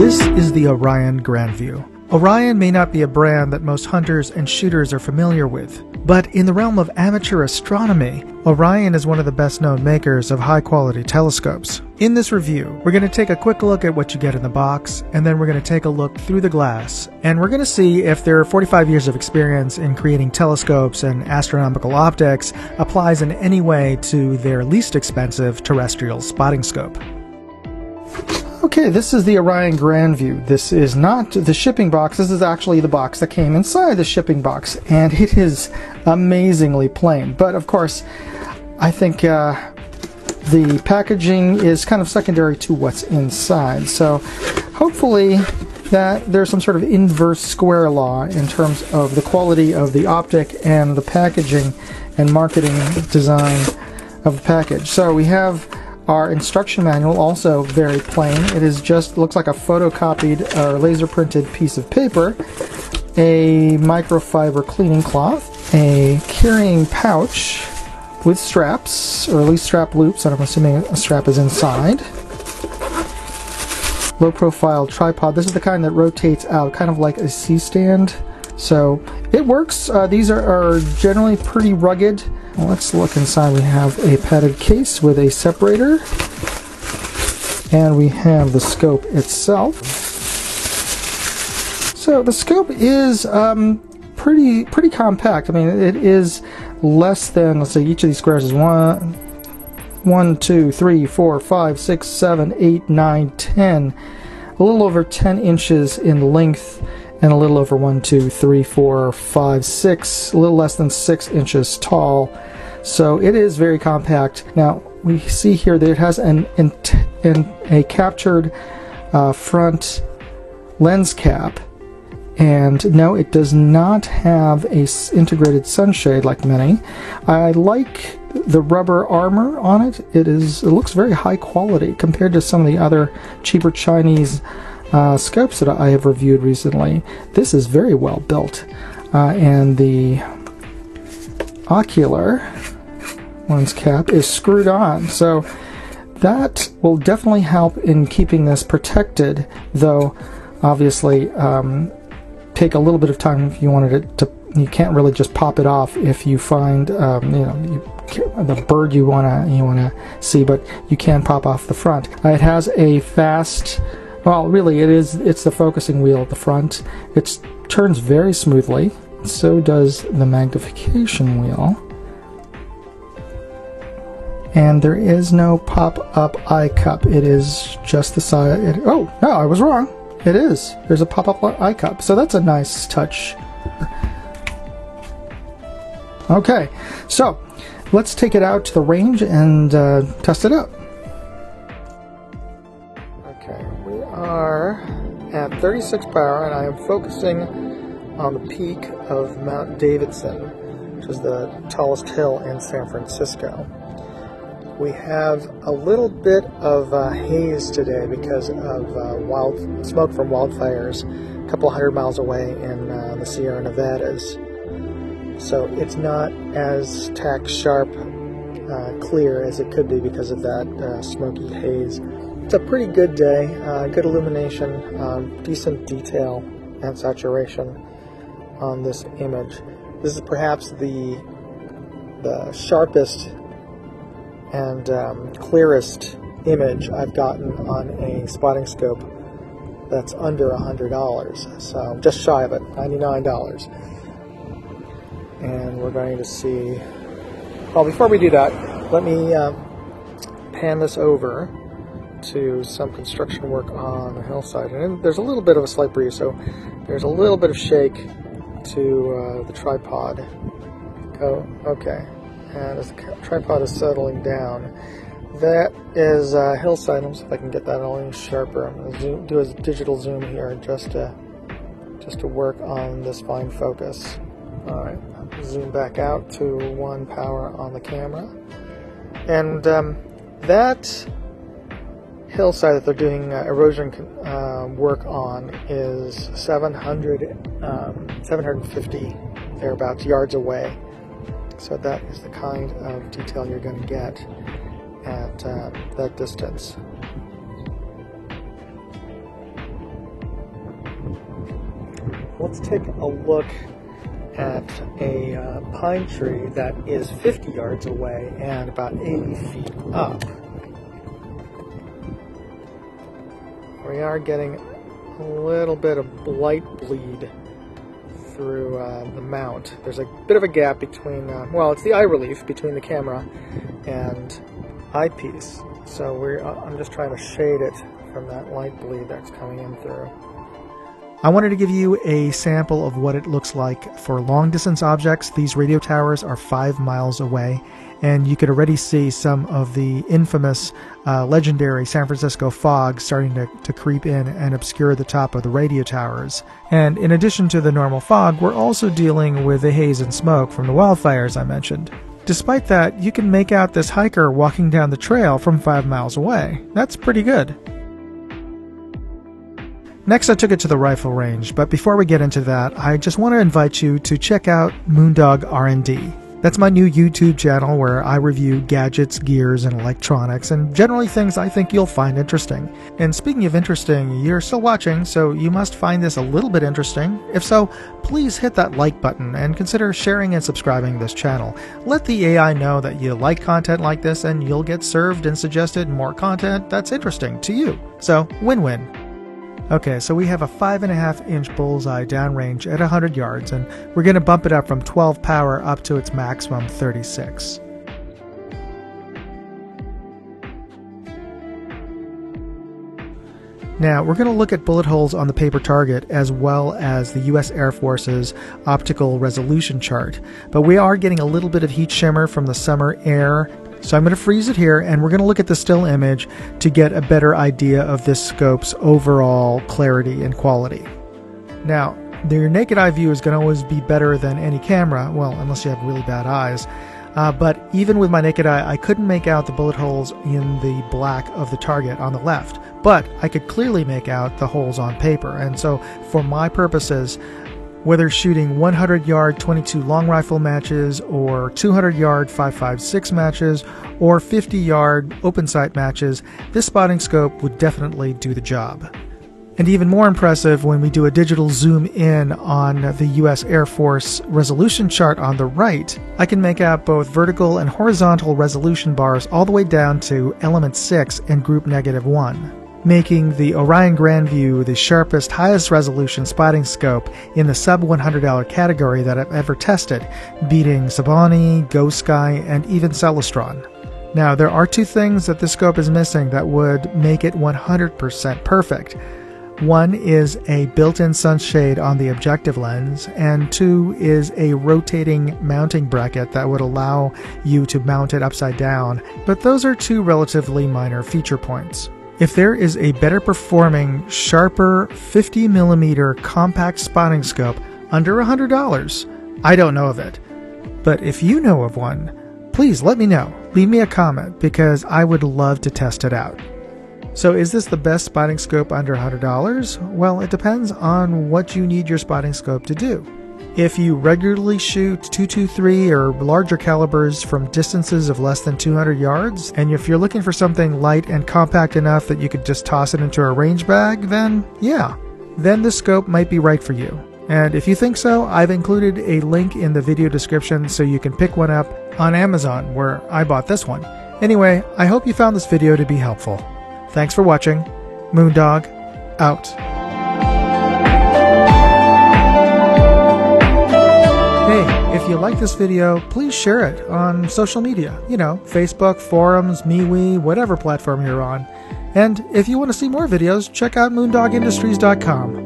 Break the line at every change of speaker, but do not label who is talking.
This is the Orion Grand View. Orion may not be a brand that most hunters and shooters are familiar with, but in the realm of amateur astronomy, Orion is one of the best-known makers of high-quality telescopes. In this review, we're going to take a quick look at what you get in the box, and then we're going to take a look through the glass, and we're going to see if their 45 years of experience in creating telescopes and astronomical optics applies in any way to their least expensive terrestrial spotting scope. Okay, this is the Orion Grand View. This is not the shipping box. This is actually the box that came inside the shipping box, and it is amazingly plain. But of course, I think the packaging is kind of secondary to what's inside. So hopefully that there's some sort of inverse square law in terms of the quality of the optic and the packaging and marketing design of the package. So we have our instruction manual, also very plain. It is just looks like a photocopied or laser printed piece of paper, a microfiber cleaning cloth, a carrying pouch with straps, or at least strap loops, and I'm assuming a strap is inside. Low profile tripod. This is the kind that rotates out, kind of like a C-stand. So it works. These are generally pretty rugged. Well, let's look inside. We have a padded case with a separator, and we have the scope itself. So the scope is pretty compact. I mean, it is less than, let's say, each of these squares is 1, 2, 3, 4, 5, 6, 7, 8, 9, 10. A little over 10 inches in length, and a little over 1, 2, 3, 4, 5, 6, a little less than 6 inches tall. So it is very compact. Now we see here that it has a captured front lens cap, and no, it does not have a integrated sunshade like many. I like the rubber armor on it. It looks very high quality compared to some of the other cheaper Chinese scopes that I have reviewed recently. This is very well built, and the ocular lens cap is screwed on, so that will definitely help in keeping this protected, though obviously take a little bit of time if you wanted it to. You can't really just pop it off if you find the bird you wanna see, but you can pop off the front. It has a fast, well, really it's the focusing wheel at the front. It turns very smoothly. So does the magnification wheel. And there is no pop-up eye cup. It is just the side. Oh, no, I was wrong. It is. There's a pop-up eye cup. So that's a nice touch. Okay, so let's take it out to the range and test it out. Okay, we are at 36 power, and I am focusing on the peak of Mount Davidson, which is the tallest hill in San Francisco. We have a little bit of haze today because of smoke from wildfires a couple hundred miles away in the Sierra Nevadas. So it's not as tack sharp clear as it could be because of that smoky haze. It's a pretty good day, good illumination, decent detail and saturation on this image. This is perhaps the sharpest and clearest image I've gotten on a spotting scope that's under $100, so just shy of it, $99. And we're going to see, well, before we do that, let me pan this over to some construction work on the hillside. And there's a little bit of a slight breeze, so there's a little bit of shake to the tripod. Oh, okay. And as the tripod is settling down, that is hillside. Let me see if I can get that a little sharper. I'm going to do a digital zoom here just to work on this fine focus. All right, I'll zoom back out to 1 power on the camera, and that hillside that they're doing erosion work on is 750 thereabouts yards away. So that is the kind of detail you're going to get at that distance. let's take a look at a pine tree that is 50 yards away and about 80 feet up. We are getting a little bit of light bleed through the mount. There's a bit of a gap between, well, it's the eye relief between the camera and eyepiece. So I'm just trying to shade it from that light bleed that's coming in through. I wanted to give you a sample of what it looks like for long distance objects. These radio towers are 5 miles away, and you could already see some of the infamous, legendary San Francisco fog starting to creep in and obscure the top of the radio towers. And in addition to the normal fog, we're also dealing with the haze and smoke from the wildfires I mentioned. Despite that, you can make out this hiker walking down the trail from 5 miles away. That's pretty good. Next, I took it to the rifle range, but before we get into that, I just want to invite you to check out Moondog R&D. That's my new YouTube channel where I review gadgets, gears, and electronics, and generally things I think you'll find interesting. And speaking of interesting, you're still watching, so you must find this a little bit interesting. If so, please hit that like button and consider sharing and subscribing this channel. Let the AI know that you like content like this, and you'll get served and suggested more content that's interesting to you. So, win-win. Okay, so we have a 5.5-inch bullseye downrange at 100 yards, and we're going to bump it up from 12 power up to its maximum 36. Now, we're going to look at bullet holes on the paper target as well as the U.S. Air Force's optical resolution chart, but we are getting a little bit of heat shimmer from the summer air. So I'm going to freeze it here, and we're going to look at the still image to get a better idea of this scope's overall clarity and quality. Now, your naked eye view is going to always be better than any camera, well, unless you have really bad eyes. But even with my naked eye, I couldn't make out the bullet holes in the black of the target on the left. But I could clearly make out the holes on paper, and so for my purposes, whether shooting 100-yard 22 long rifle matches or 200-yard 5.56 matches or 50-yard open sight matches, this spotting scope would definitely do the job. And even more impressive when we do a digital zoom in on the U.S. Air Force resolution chart on the right, I can make out both vertical and horizontal resolution bars all the way down to element 6 and group -1. Making the Orion Grandview the sharpest, highest resolution spotting scope in the sub $100 category that I've ever tested, beating Sabani, Ghost Sky, and even Celestron. Now, there are two things that this scope is missing that would make it 100% perfect. One is a built-in sunshade on the objective lens, and two is a rotating mounting bracket that would allow you to mount it upside down, but those are two relatively minor feature points. If there is a better performing, sharper 50mm compact spotting scope under $100, I don't know of it. But if you know of one, please let me know. Leave me a comment because I would love to test it out. So is this the best spotting scope under $100? Well, it depends on what you need your spotting scope to do. If you regularly shoot .223 or larger calibers from distances of less than 200 yards, and if you're looking for something light and compact enough that you could just toss it into a range bag, then yeah, then this scope might be right for you. And if you think so, I've included a link in the video description so you can pick one up on Amazon, where I bought this one. Anyway, I hope you found this video to be helpful. Thanks for watching. Moondog, out. Hey, if you like this video, please share it on social media. You know, Facebook, forums, MeWe, whatever platform you're on. And if you want to see more videos, check out moondogindustries.com.